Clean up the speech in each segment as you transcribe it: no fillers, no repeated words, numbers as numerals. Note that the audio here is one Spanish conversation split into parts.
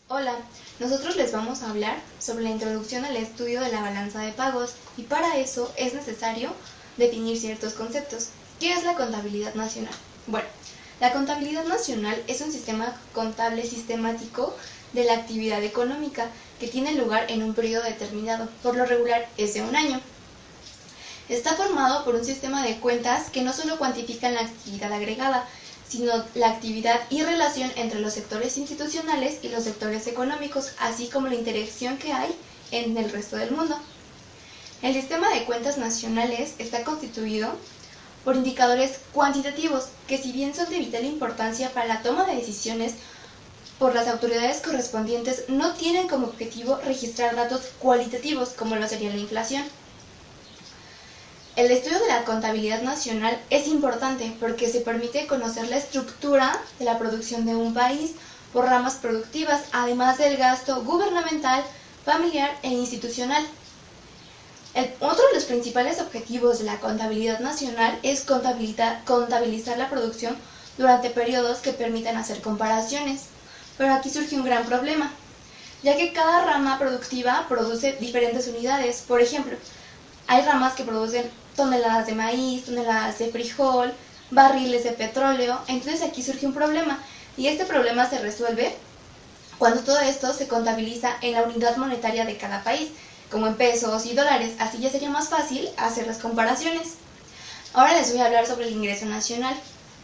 Hola, nosotros les vamos a hablar sobre la introducción al estudio de la balanza de pagos y para eso es necesario definir ciertos conceptos. ¿Qué es la contabilidad nacional? Bueno, la contabilidad nacional es un sistema contable sistemático de la actividad económica que tiene lugar en un periodo determinado, por lo regular es de un año. Está formado por un sistema de cuentas que no solo cuantifican la actividad agregada, sino la actividad y relación entre los sectores institucionales y los sectores económicos, así como la interacción que hay en el resto del mundo. El sistema de cuentas nacionales está constituido por indicadores cuantitativos que, si bien son de vital importancia para la toma de decisiones por las autoridades correspondientes, no tienen como objetivo registrar datos cualitativos como lo sería la inflación. El estudio de la contabilidad nacional es importante porque se permite conocer la estructura de la producción de un país por ramas productivas, además del gasto gubernamental, familiar e institucional. Otro de los principales objetivos de la contabilidad nacional es contabilizar la producción durante periodos que permitan hacer comparaciones. Pero aquí surge un gran problema, ya que cada rama productiva produce diferentes unidades. Por ejemplo, hay ramas que producen toneladas de maíz, toneladas de frijol, barriles de petróleo. Entonces aquí surge un problema y este problema se resuelve cuando todo esto se contabiliza en la unidad monetaria de cada país, como en pesos y dólares. Así ya sería más fácil hacer las comparaciones. Ahora les voy a hablar sobre el ingreso nacional.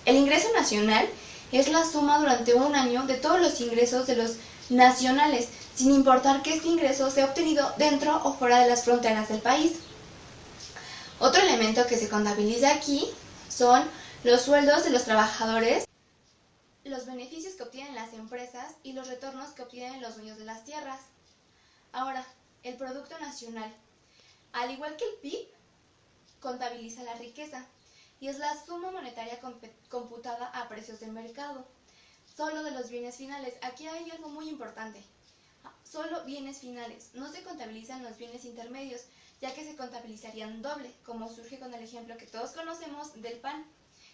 El ingreso nacional es la suma durante un año de todos los ingresos de los nacionales, sin importar que este ingreso sea obtenido dentro o fuera de las fronteras del país. Otro elemento que se contabiliza aquí son los sueldos de los trabajadores, los beneficios que obtienen las empresas y los retornos que obtienen los dueños de las tierras. Ahora, el Producto Nacional. Al igual que el PIB, contabiliza la riqueza y es la suma monetaria computada a precios de mercado, solo de los bienes finales. Aquí hay algo muy importante. Solo bienes finales, no se contabilizan los bienes intermedios, ya que se contabilizarían doble, como surge con el ejemplo que todos conocemos del pan,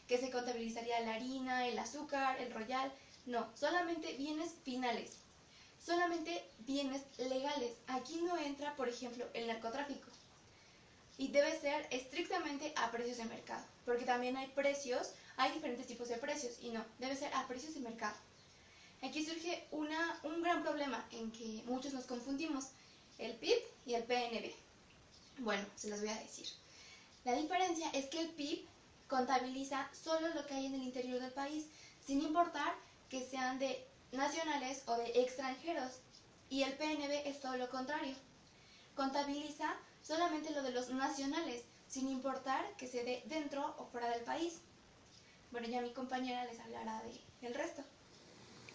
que se contabilizaría la harina, el azúcar, el royal. No, solamente bienes finales, solamente bienes legales. Aquí no entra, por ejemplo, el narcotráfico. Y debe ser estrictamente a precios de mercado, porque también hay precios, hay diferentes tipos de precios, y no, debe ser a precios de mercado. Aquí surge un gran problema en que muchos nos confundimos, el PIB y el PNB. Bueno, se los voy a decir. La diferencia es que el PIB contabiliza solo lo que hay en el interior del país, sin importar que sean de nacionales o de extranjeros. Y el PNB es todo lo contrario. Contabiliza solamente lo de los nacionales, sin importar que se dé dentro o fuera del país. Bueno, ya mi compañera les hablará del resto.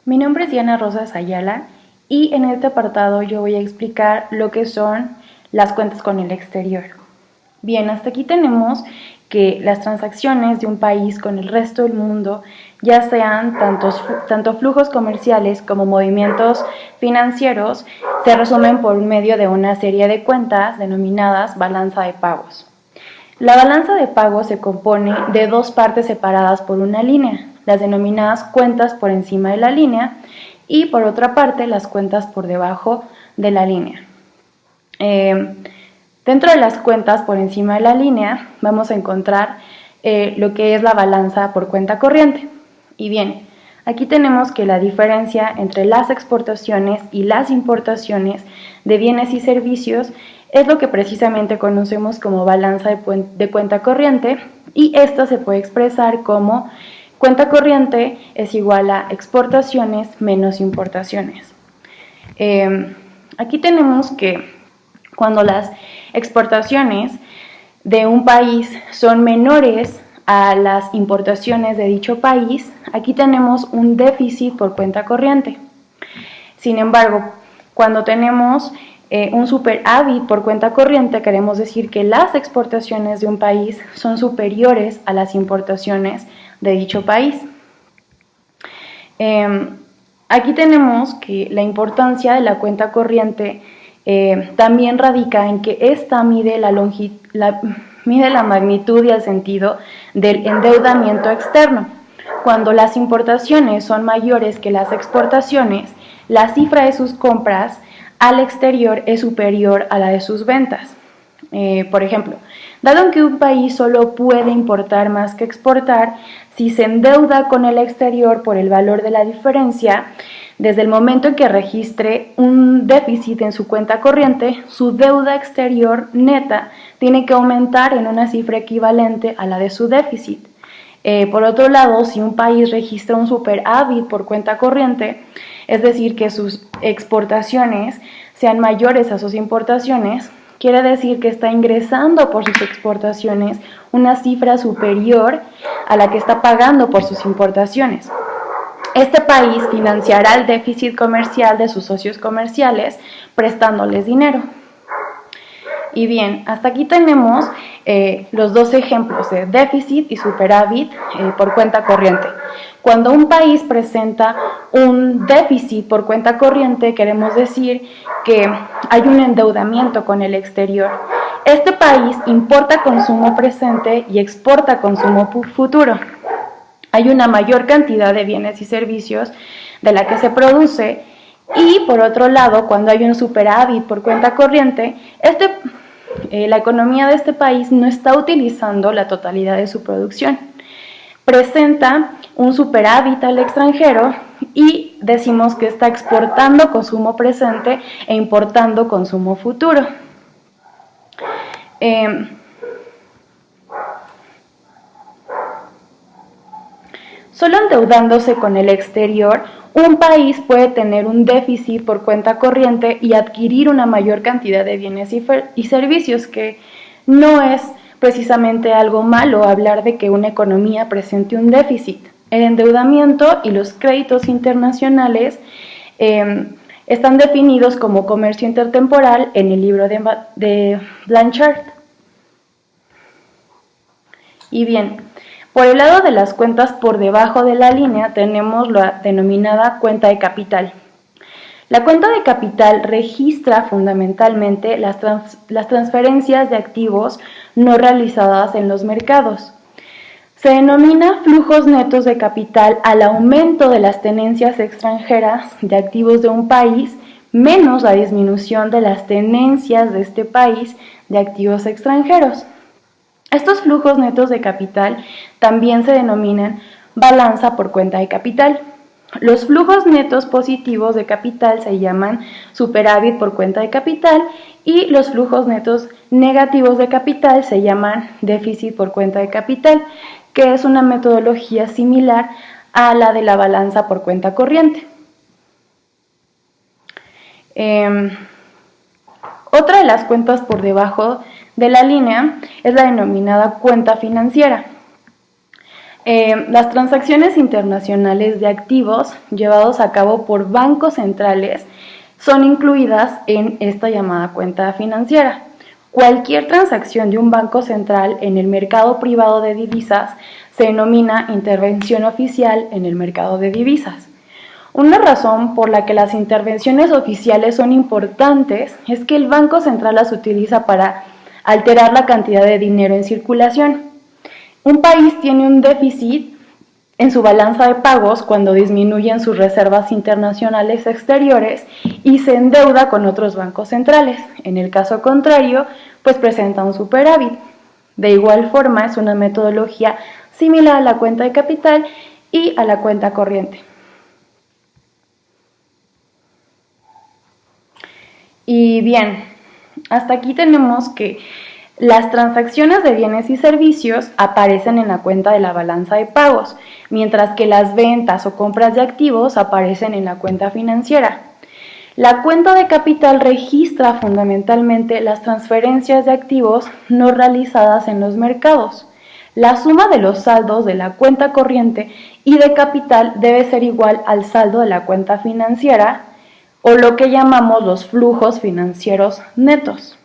Mi nombre es Diana Rosas Ayala y en este apartado yo voy a explicar lo que son las cuentas con el exterior. Bien, hasta aquí tenemos que las transacciones de un país con el resto del mundo, ya sean tanto flujos comerciales como movimientos financieros, se resumen por medio de una serie de cuentas denominadas balanza de pagos. La balanza de pagos se compone de dos partes separadas por una línea, las denominadas cuentas por encima de la línea y por otra parte las cuentas por debajo de la línea. Dentro de las cuentas por encima de la línea vamos a encontrar lo que es la balanza por cuenta corriente. Y bien, aquí tenemos que la diferencia entre las exportaciones y las importaciones de bienes y servicios es lo que precisamente conocemos como balanza de cuenta corriente, y esto se puede expresar como cuenta corriente es igual a exportaciones menos importaciones. Aquí tenemos que cuando las exportaciones de un país son menores a las importaciones de dicho país, aquí tenemos un déficit por cuenta corriente. Sin embargo, cuando tenemos un superávit por cuenta corriente, queremos decir que las exportaciones de un país son superiores a las importaciones de dicho país. Aquí tenemos que la importancia de la cuenta corriente también radica en que esta mide la magnitud y el sentido del endeudamiento externo. Cuando las importaciones son mayores que las exportaciones, la cifra de sus compras al exterior es superior a la de sus ventas. Por ejemplo, dado que un país solo puede importar más que exportar, si se endeuda con el exterior por el valor de la diferencia, desde el momento en que registre un déficit en su cuenta corriente, su deuda exterior neta tiene que aumentar en una cifra equivalente a la de su déficit. Por otro lado, si un país registra un superávit por cuenta corriente, es decir, que sus exportaciones sean mayores a sus importaciones, quiere decir que está ingresando por sus exportaciones una cifra superior a la que está pagando por sus importaciones. Este país financiará el déficit comercial de sus socios comerciales prestándoles dinero. Y bien, hasta aquí tenemos los dos ejemplos de déficit y superávit por cuenta corriente. Cuando un país presenta un déficit por cuenta corriente, queremos decir que hay un endeudamiento con el exterior. Este país importa consumo presente y exporta consumo futuro. Hay una mayor cantidad de bienes y servicios de la que se produce y, por otro lado, cuando hay un superávit por cuenta corriente, la economía de este país no está utilizando la totalidad de su producción. Presenta un superávit al extranjero y decimos que está exportando consumo presente e importando consumo futuro. Solo endeudándose con el exterior, un país puede tener un déficit por cuenta corriente y adquirir una mayor cantidad de bienes y servicios, que no es precisamente algo malo hablar de que una economía presente un déficit. El endeudamiento y los créditos internacionales están definidos como comercio intertemporal en el libro de Blanchard. Y bien, por el lado de las cuentas por debajo de la línea tenemos la denominada cuenta de capital. La cuenta de capital registra fundamentalmente las transferencias de activos no realizadas en los mercados. Se denomina flujos netos de capital al aumento de las tenencias extranjeras de activos de un país menos la disminución de las tenencias de este país de activos extranjeros. Estos flujos netos de capital también se denominan balanza por cuenta de capital. Los flujos netos positivos de capital se llaman superávit por cuenta de capital y los flujos netos negativos de capital se llaman déficit por cuenta de capital, que es una metodología similar a la de la balanza por cuenta corriente. Otra de las cuentas por debajo de la línea es la denominada cuenta financiera. Las transacciones internacionales de activos llevados a cabo por bancos centrales son incluidas en esta llamada cuenta financiera. Cualquier transacción de un banco central en el mercado privado de divisas se denomina intervención oficial en el mercado de divisas. Una razón por la que las intervenciones oficiales son importantes es que el Banco Central las utiliza para alterar la cantidad de dinero en circulación. Un país tiene un déficit en su balanza de pagos cuando disminuyen sus reservas internacionales exteriores y se endeuda con otros bancos centrales. En el caso contrario, pues presenta un superávit. De igual forma, es una metodología similar a la cuenta de capital y a la cuenta corriente. Y bien, hasta aquí tenemos que las transacciones de bienes y servicios aparecen en la cuenta de la balanza de pagos, mientras que las ventas o compras de activos aparecen en la cuenta financiera. La cuenta de capital registra fundamentalmente las transferencias de activos no realizadas en los mercados. La suma de los saldos de la cuenta corriente y de capital debe ser igual al saldo de la cuenta financiera, o lo que llamamos los flujos financieros netos.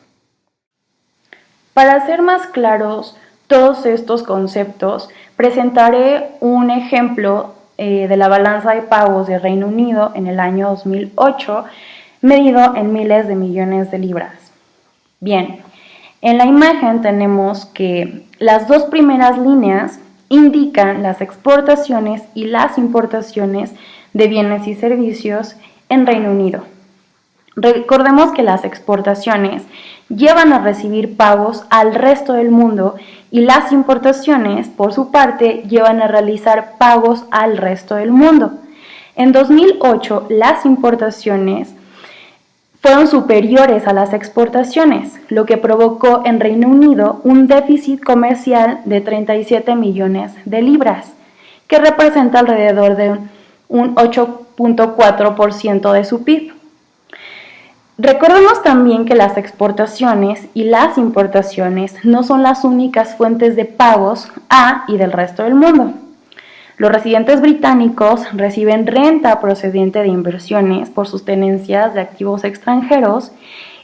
Para hacer más claros todos estos conceptos, presentaré un ejemplo de la balanza de pagos de Reino Unido en el año 2008, medido en miles de millones de libras. Bien, en la imagen tenemos que las dos primeras líneas indican las exportaciones y las importaciones de bienes y servicios en Reino Unido. Recordemos que las exportaciones llevan a recibir pagos al resto del mundo y las importaciones, por su parte, llevan a realizar pagos al resto del mundo. En 2008, las importaciones fueron superiores a las exportaciones, lo que provocó en Reino Unido un déficit comercial de 37 millones de libras, que representa alrededor de un 8.4% de su PIB. Recordemos también que las exportaciones y las importaciones no son las únicas fuentes de pagos a y del resto del mundo. Los residentes británicos reciben renta procedente de inversiones por sus tenencias de activos extranjeros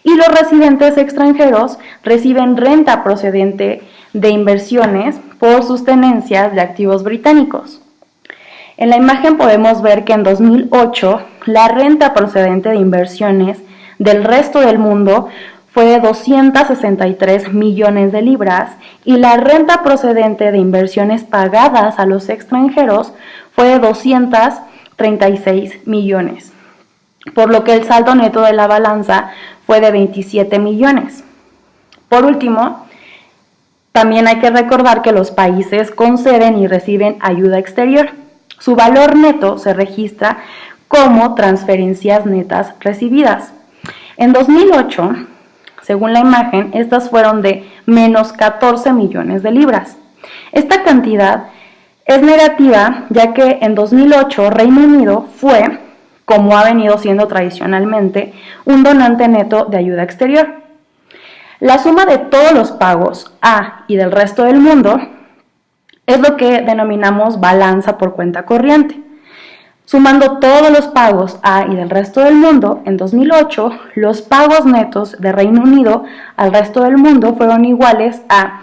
y los residentes extranjeros reciben renta procedente de inversiones por sus tenencias de activos británicos. En la imagen podemos ver que en 2008 la renta procedente de inversiones del resto del mundo fue de 263 millones de libras y la renta procedente de inversiones pagadas a los extranjeros fue de 236 millones, por lo que el saldo neto de la balanza fue de 27 millones. Por último, también hay que recordar que los países conceden y reciben ayuda exterior. Su valor neto se registra como transferencias netas recibidas. En 2008, según la imagen, estas fueron de menos 14 millones de libras. Esta cantidad es negativa ya que en 2008 Reino Unido fue, como ha venido siendo tradicionalmente, un donante neto de ayuda exterior. La suma de todos los pagos a y del resto del mundo es lo que denominamos balanza por cuenta corriente. Sumando todos los pagos a y del resto del mundo, en 2008, los pagos netos de Reino Unido al resto del mundo fueron iguales a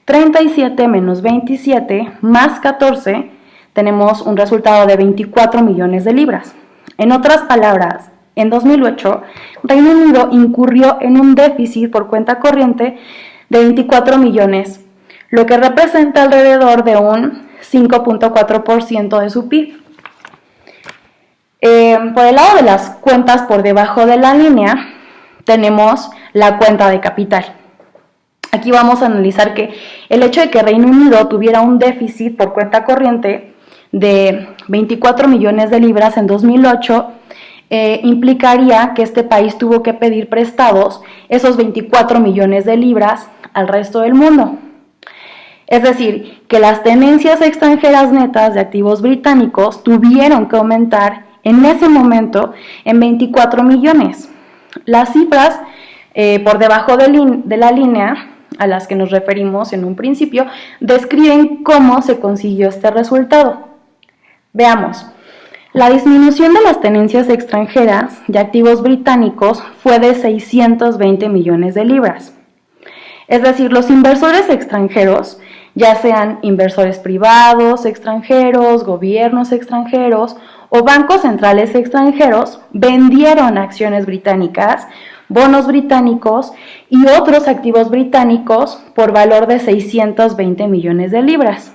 37 menos 27 más 14, tenemos un resultado de 24 millones de libras. En otras palabras, en 2008, Reino Unido incurrió en un déficit por cuenta corriente de 24 millones, lo que representa alrededor de un 5.4% de su PIB. Por el lado de las cuentas por debajo de la línea, tenemos la cuenta de capital. Aquí vamos a analizar que el hecho de que Reino Unido tuviera un déficit por cuenta corriente de 24 millones de libras en 2008 implicaría que este país tuvo que pedir prestados esos 24 millones de libras al resto del mundo. Es decir, que las tenencias extranjeras netas de activos británicos tuvieron que aumentar en ese momento en 24 millones. Las cifras por debajo de la línea a las que nos referimos en un principio describen cómo se consiguió este resultado. Veamos. La disminución de las tenencias extranjeras de activos británicos fue de 620 millones de libras. Es decir, los inversores extranjeros, ya sean inversores privados extranjeros, gobiernos extranjeros o bancos centrales extranjeros, vendieron acciones británicas, bonos británicos y otros activos británicos por valor de 620 millones de libras.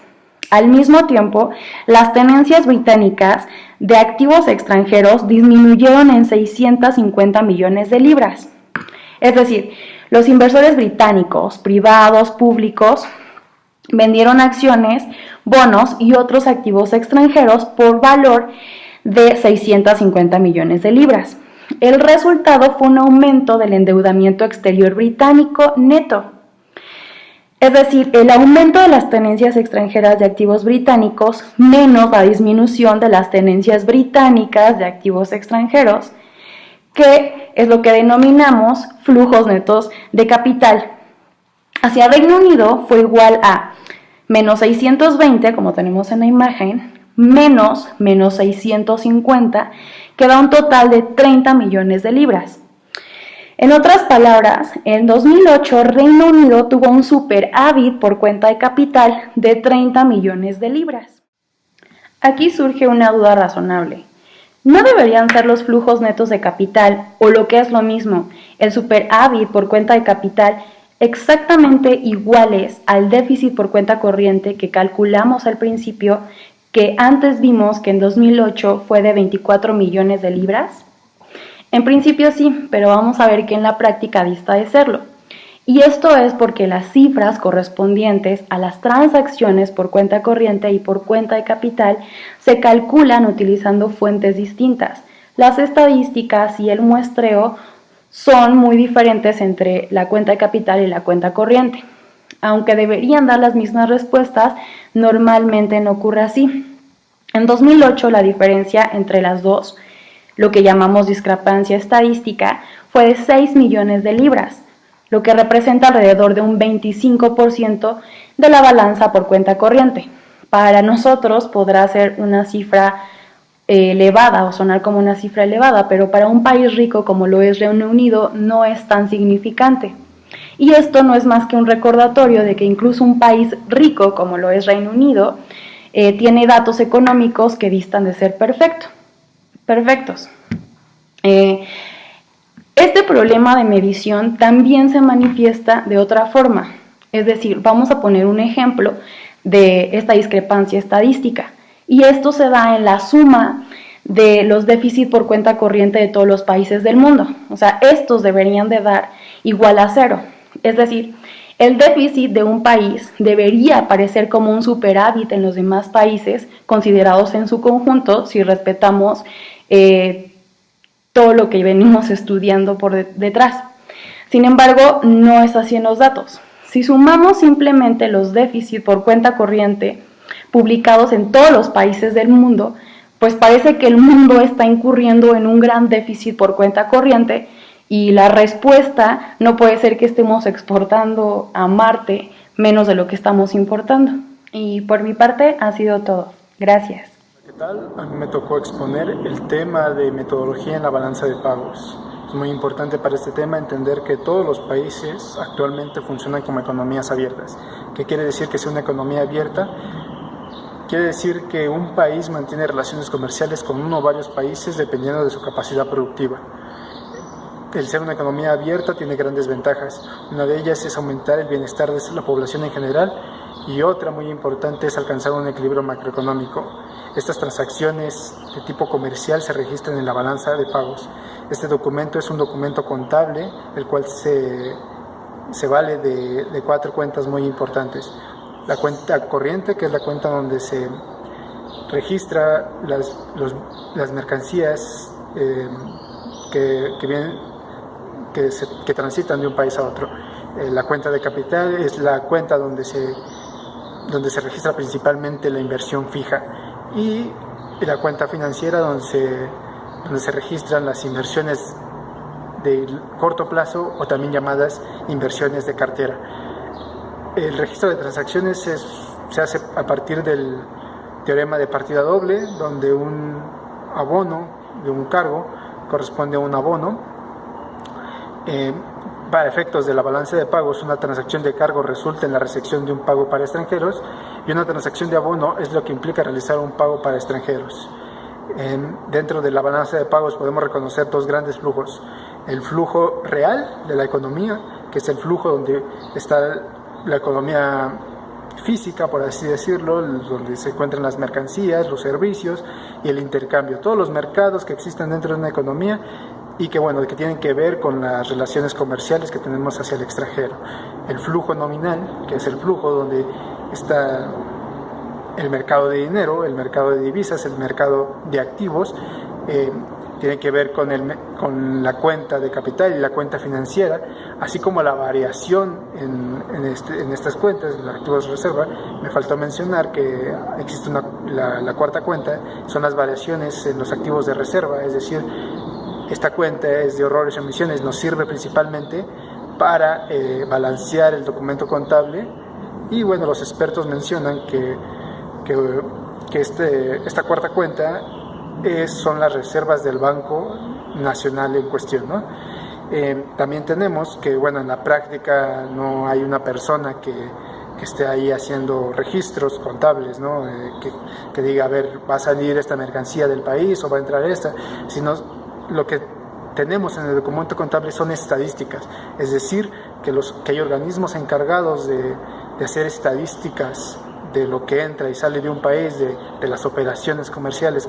Al mismo tiempo, las tenencias británicas de activos extranjeros disminuyeron en 650 millones de libras. Es decir, los inversores británicos, privados, públicos, vendieron acciones, bonos y otros activos extranjeros por valor de 650 millones de libras. El resultado fue un aumento del endeudamiento exterior británico neto. Es decir, el aumento de las tenencias extranjeras de activos británicos menos la disminución de las tenencias británicas de activos extranjeros, que es lo que denominamos flujos netos de capital. Hacia Reino Unido fue igual a menos 620, como tenemos en la imagen, menos 650, que da un total de 30 millones de libras. En otras palabras, en 2008 Reino Unido tuvo un superávit por cuenta de capital de 30 millones de libras. Aquí surge una duda razonable. ¿No deberían ser los flujos netos de capital, o lo que es lo mismo, el superávit por cuenta de capital, exactamente iguales al déficit por cuenta corriente que calculamos al principio, que antes vimos que en 2008 fue de 24 millones de libras? En principio sí, pero vamos a ver que en la práctica dista de serlo. Y esto es porque las cifras correspondientes a las transacciones por cuenta corriente y por cuenta de capital se calculan utilizando fuentes distintas. Las estadísticas y el muestreo son muy diferentes entre la cuenta de capital y la cuenta corriente. Aunque deberían dar las mismas respuestas, normalmente no ocurre así. En 2008 la diferencia entre las dos, lo que llamamos discrepancia estadística, fue de 6 millones de libras, lo que representa alrededor de un 25% de la balanza por cuenta corriente. Para nosotros podrá ser una cifra elevada o sonar como una cifra elevada, pero para un país rico como lo es Reino Unido no es tan significante. Y esto no es más que un recordatorio de que incluso un país rico como lo es Reino Unido tiene datos económicos que distan de ser perfectos. Este problema de medición también se manifiesta de otra forma, es decir, vamos a poner un ejemplo de esta discrepancia estadística, y esto se da en la suma de los déficits por cuenta corriente de todos los países del mundo. O sea, estos deberían de dar igual a cero, es decir, el déficit de un país debería aparecer como un superávit en los demás países considerados en su conjunto si respetamos todo lo que venimos estudiando por detrás. Sin embargo, no es así en los datos. Si sumamos simplemente los déficits por cuenta corriente publicados en todos los países del mundo, pues parece que el mundo está incurriendo en un gran déficit por cuenta corriente y la respuesta no puede ser que estemos exportando a Marte menos de lo que estamos importando. Y por mi parte ha sido todo. Gracias. ¿Qué tal? A mí me tocó exponer el tema de metodología en la balanza de pagos. Es muy importante para este tema entender que todos los países actualmente funcionan como economías abiertas. ¿Qué quiere decir que sea una economía abierta? Quiere decir que un país mantiene relaciones comerciales con uno o varios países dependiendo de su capacidad productiva. El ser una economía abierta tiene grandes ventajas. Una de ellas es aumentar el bienestar de la población en general y otra muy importante es alcanzar un equilibrio macroeconómico. Estas transacciones de tipo comercial se registran en la balanza de pagos. Este documento es un documento contable, el cual se vale de 4 cuentas muy importantes. La cuenta corriente, que es la cuenta donde se registra las mercancías que transitan de un país a otro. La cuenta de capital es la cuenta donde se registra principalmente la inversión fija, y la cuenta financiera donde se registran las inversiones de corto plazo o también llamadas inversiones de cartera. El registro de transacciones se hace a partir del teorema de partida doble, donde un abono de un cargo corresponde a un abono. Para efectos de la balanza de pagos, una transacción de cargo resulta en la recepción de un pago para extranjeros, y una transacción de abono es lo que implica realizar un pago para extranjeros. Dentro de la balanza de pagos podemos reconocer dos grandes flujos: el flujo real de la economía, que es el flujo donde está la economía física, por así decirlo, donde se encuentran las mercancías, los servicios y el intercambio, todos los mercados que existen dentro de una economía y que tienen que ver con las relaciones comerciales que tenemos hacia el extranjero. El flujo nominal, que es el flujo donde está el mercado de dinero, el mercado de divisas, el mercado de activos, tiene que ver con la cuenta de capital y la cuenta financiera, así como la variación en estas cuentas, los activos de reserva. Me faltó mencionar que existe la cuarta cuenta, son las variaciones en los activos de reserva, es decir, esta cuenta es de ahorros y omisiones, nos sirve principalmente para balancear el documento contable, y los expertos mencionan que esta cuarta cuenta son las reservas del Banco Nacional en cuestión, ¿no? También tenemos que, en la práctica no hay una persona que esté ahí haciendo registros contables, ¿no? Que diga, a ver, va a salir esta mercancía del país o va a entrar esta, sino lo que tenemos en el documento contable son estadísticas, es decir, que hay organismos encargados de hacer estadísticas de lo que entra y sale de un país, de las operaciones comerciales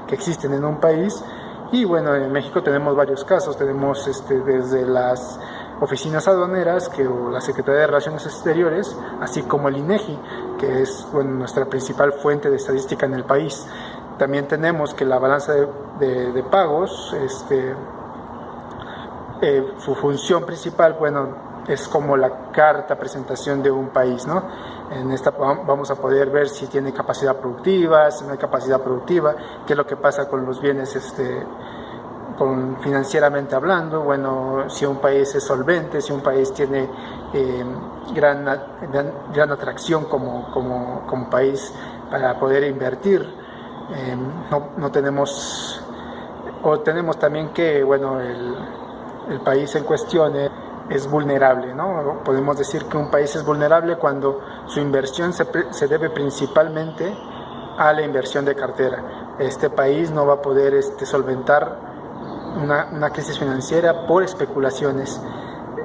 que existen en un país, Y bueno, en México tenemos varios casos, tenemos desde las oficinas aduaneras o la Secretaría de Relaciones Exteriores, así como el INEGI, que es nuestra principal fuente de estadística en el país. También tenemos que la balanza de pagos, su función principal, es como la carta presentación de un país, ¿no? En esta vamos a poder ver si tiene capacidad productiva, si no hay capacidad productiva, qué es lo que pasa con los bienes financieramente hablando, si un país es solvente, si un país tiene gran atracción como país para poder invertir. No tenemos, o tenemos también que el país en cuestión es vulnerable, ¿no? Podemos decir que un país es vulnerable cuando su inversión se debe principalmente a la inversión de cartera. Este país no va a poder solventar una crisis financiera por especulaciones.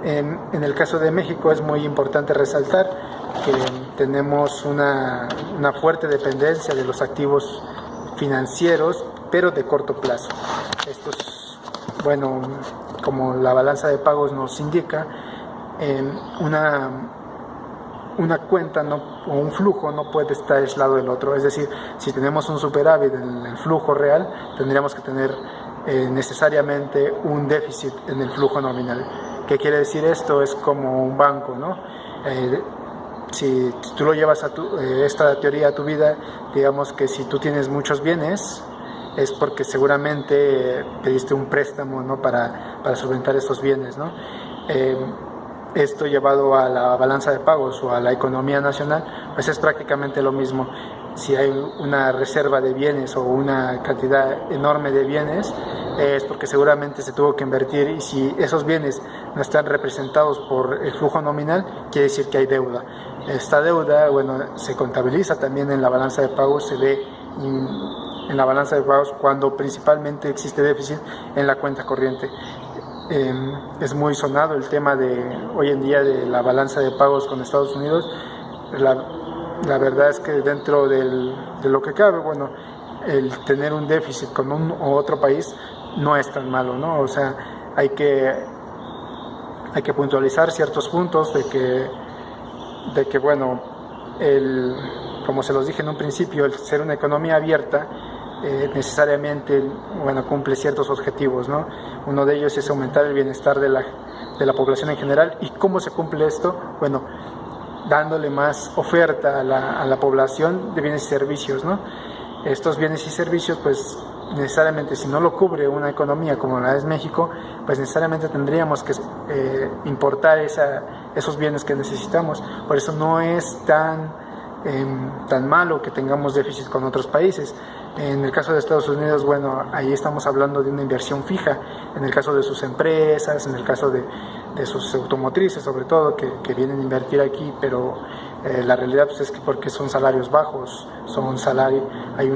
En el caso de México es muy importante resaltar que tenemos una fuerte dependencia de los activos financieros, pero de corto plazo. Estos, como la balanza de pagos nos indica, una cuenta o un flujo no puede estar aislado del otro. Es decir, si tenemos un superávit en el flujo real, tendríamos que tener necesariamente un déficit en el flujo nominal. ¿Qué quiere decir esto? Es como un banco, ¿no? Si tú lo llevas esta teoría a tu vida, digamos que si tú tienes muchos bienes, es porque seguramente pediste un préstamo, ¿no? para solventar estos bienes, ¿no? Esto llevado a la balanza de pagos o a la economía nacional, pues es prácticamente lo mismo. Si hay una reserva de bienes o una cantidad enorme de bienes, es porque seguramente se tuvo que invertir, y si esos bienes no están representados por el flujo nominal, quiere decir que hay deuda. Esta deuda, se contabiliza también en la balanza de pagos, se ve en la balanza de pagos cuando principalmente existe déficit en la cuenta corriente. Es muy sonado el tema hoy en día de la balanza de pagos con Estados Unidos. La verdad es que dentro de lo que cabe, el tener un déficit con un u otro país no es tan malo, ¿no? O sea, hay que puntualizar ciertos puntos de que como se los dije en un principio, el ser una economía abierta necesariamente cumple ciertos objetivos, ¿no? Uno de ellos es aumentar el bienestar de la población en general. ¿Y cómo se cumple esto? Dándole más oferta a la población de bienes y servicios, ¿no? Estos bienes y servicios, pues necesariamente, si no lo cubre una economía como la es México, pues necesariamente tendríamos que importar esos bienes que necesitamos. Por eso no es tan malo que tengamos déficit con otros países. En el caso de Estados Unidos, ahí estamos hablando de una inversión fija. En el caso de sus empresas, en el caso de sus automotrices, sobre todo, que vienen a invertir aquí, pero la realidad pues, es que porque son salarios bajos, hay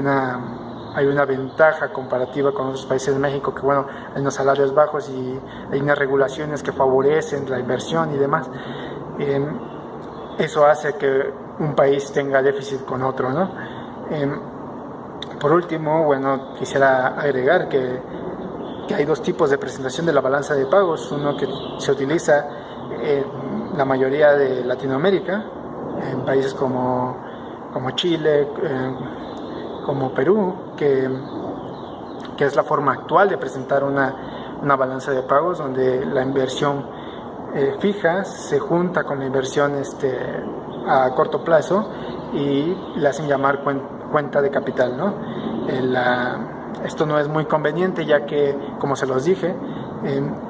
una ventaja comparativa con otros países de México, que hay unos salarios bajos y hay unas regulaciones que favorecen la inversión y demás. Eso hace que un país tenga déficit con otro, ¿no? Por último, quisiera agregar que hay dos tipos de presentación de la balanza de pagos. Uno que se utiliza en la mayoría de Latinoamérica, en países como Chile, como Perú, que es la forma actual de presentar una balanza de pagos, donde la inversión fija se junta con la inversión a corto plazo y le hacen llamar cuenta de capital, ¿no? Esto no es muy conveniente, ya que, como se los dije,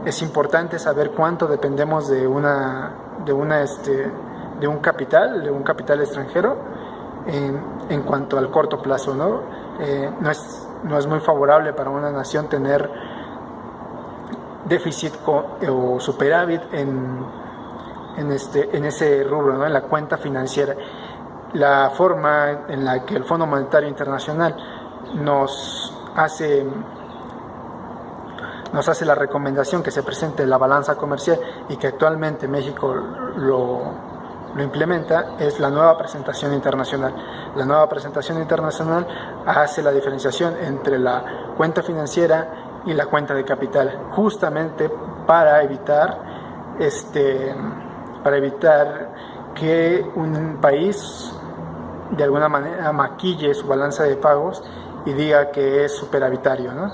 es importante saber cuánto dependemos de un capital extranjero en cuanto al corto plazo, ¿no? No es muy favorable para una nación tener déficit o superávit en ese rubro, ¿no? En la cuenta financiera. La forma en la que el Fondo Monetario Internacional nos hace la recomendación que se presente la balanza comercial, y que actualmente México lo implementa, es la nueva presentación internacional. La nueva presentación internacional hace la diferenciación entre la cuenta financiera y la cuenta de capital, justamente para evitar que un país de alguna manera maquille su balanza de pagos y diga que es superavitario, ¿no?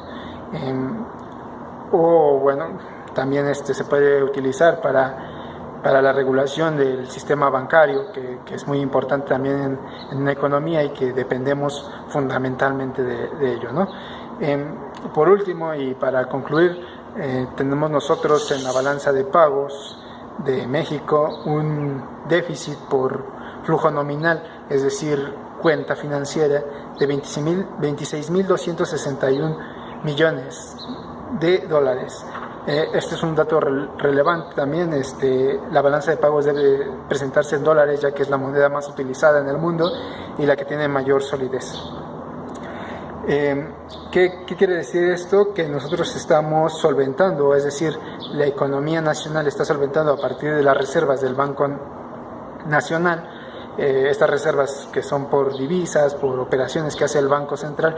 O bueno, también se puede utilizar para la regulación del sistema bancario, que es muy importante también en una economía y que dependemos fundamentalmente de ello, ¿no? Por último, y para concluir, tenemos nosotros en la balanza de pagos de México un déficit por flujo nominal, es decir, cuenta financiera de 26.261 millones de dólares. Este es un dato relevante también. La balanza de pagos debe presentarse en dólares, ya que es la moneda más utilizada en el mundo y la que tiene mayor solidez. ¿Qué quiere decir esto? Que nosotros estamos solventando, es decir, la economía nacional está solventando a partir de las reservas del Banco Nacional, estas reservas que son por divisas, por operaciones que hace el Banco Central,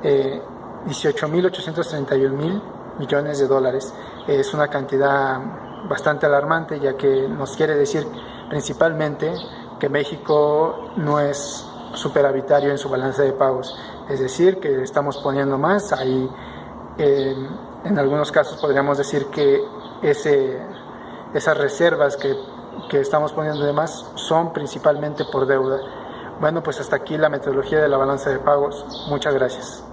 18.831.000 millones de dólares. Es una cantidad bastante alarmante, ya que nos quiere decir principalmente que México no es superavitario en su balanza de pagos, es decir, que estamos poniendo más. Ahí en algunos casos podríamos decir que esas reservas que estamos poniendo de más son principalmente por deuda. Bueno, pues hasta aquí la metodología de la balanza de pagos. Muchas gracias.